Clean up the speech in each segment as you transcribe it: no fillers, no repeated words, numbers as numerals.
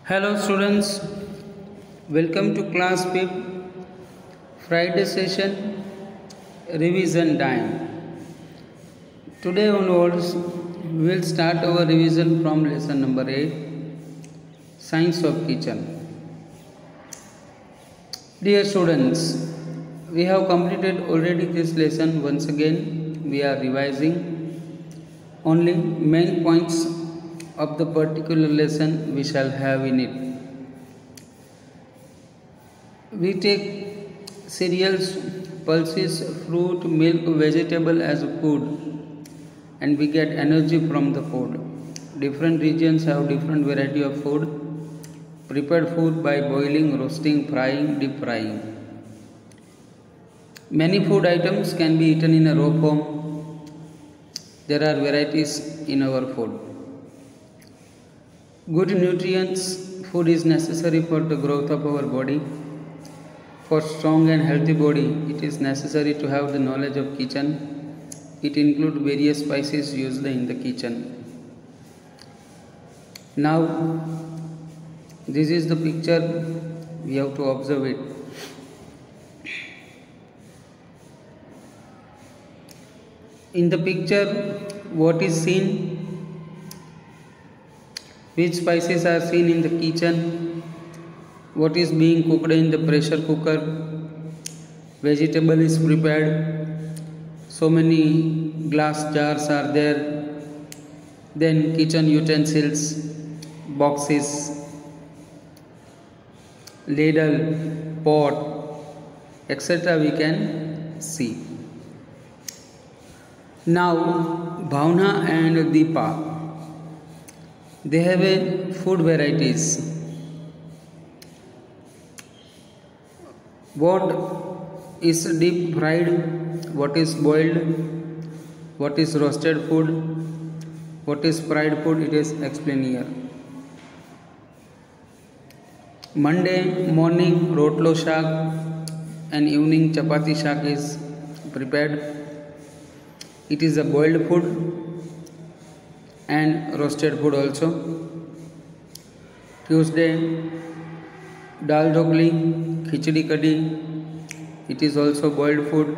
Hello students, welcome to class 5 Friday session revision time. Today onwards we will start our revision from lesson number 8 Science of Kitchen. Dear students, we have completed already this lesson. Once again we are revising only main points of the particular lesson we shall have in it. We take cereals, pulses, fruit, milk, vegetable as food, and we get energy from the food. Different regions have different variety of food. Prepared food by boiling, roasting, frying, deep frying. Many food items can be eaten in a raw form. There are varieties in our food. Good nutrients food is necessary for the growth of our body. For strong and healthy body, it is necessary to have the knowledge of kitchen. It includes various spices used in the kitchen. Now, this is the picture. We have to observe it. In the picture, what is seen? Which spices are seen in the kitchen? What is being cooked in the pressure cooker? Vegetable is prepared. So many glass jars are there. Then kitchen utensils, boxes, ladle, pot, etc. we can see. Now Bhavna and Deepa, they have a food varieties. What is deep fried, what is boiled, what is roasted food, what is fried food, it is explained here. Monday morning rotlo shak and evening chapati shak is prepared. It is a boiled food and roasted food also. Tuesday dal dhokli, khichdi kadi, it is also boiled food.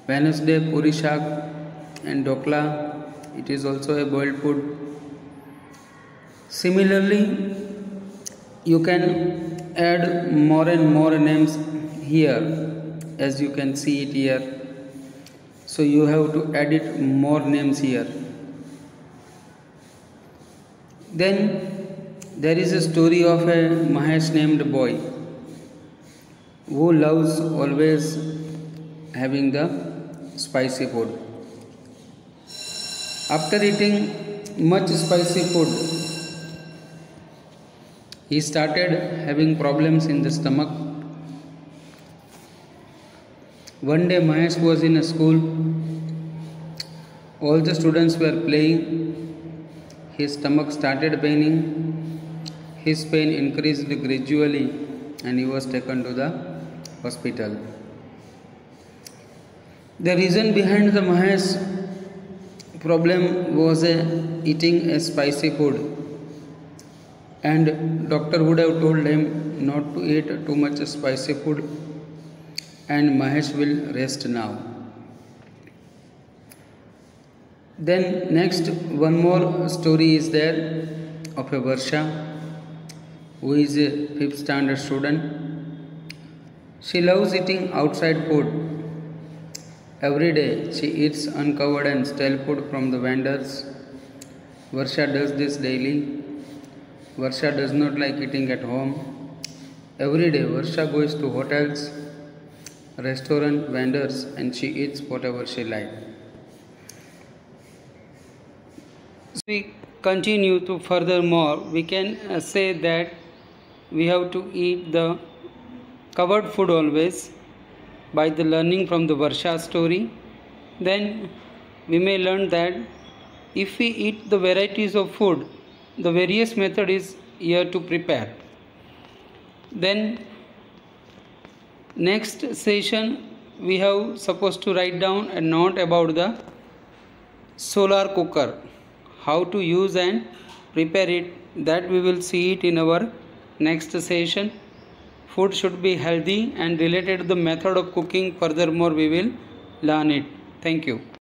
Wednesday puri shak and dokla, it is also a boiled food. Similarly, you can add more and more names here, as you can see it here. So you have to edit more names here. Then there is a story of a Mahesh named boy who loves always having the spicy food. After eating much spicy food, he started having problems in the stomach. One day Mahesh was in a school. All the students were playing. His stomach started paining. His pain increased gradually and he was taken to the hospital. The reason behind the Mahesh problem was eating a spicy food, and doctor would have told him not to eat too much spicy food, and Mahesh will rest now. Then next one more story is there of a Varsha who is a 5th standard student. She loves eating outside food. Every day she eats uncovered and stale food from the vendors. Varsha does this daily. Varsha does not like eating at home. Every day Varsha goes to hotels, restaurant, vendors, and she eats whatever she likes. We continue to furthermore, we can say that we have to eat the covered food always by the learning from the Varsha story. Then we may learn that if we eat the varieties of food, the various method is here to prepare. Then next session we have supposed to write down a note about the solar cooker, how to use and prepare it, that we will see it in our next session. Food should be healthy and related to the method of cooking. Furthermore, we will learn it. Thank you.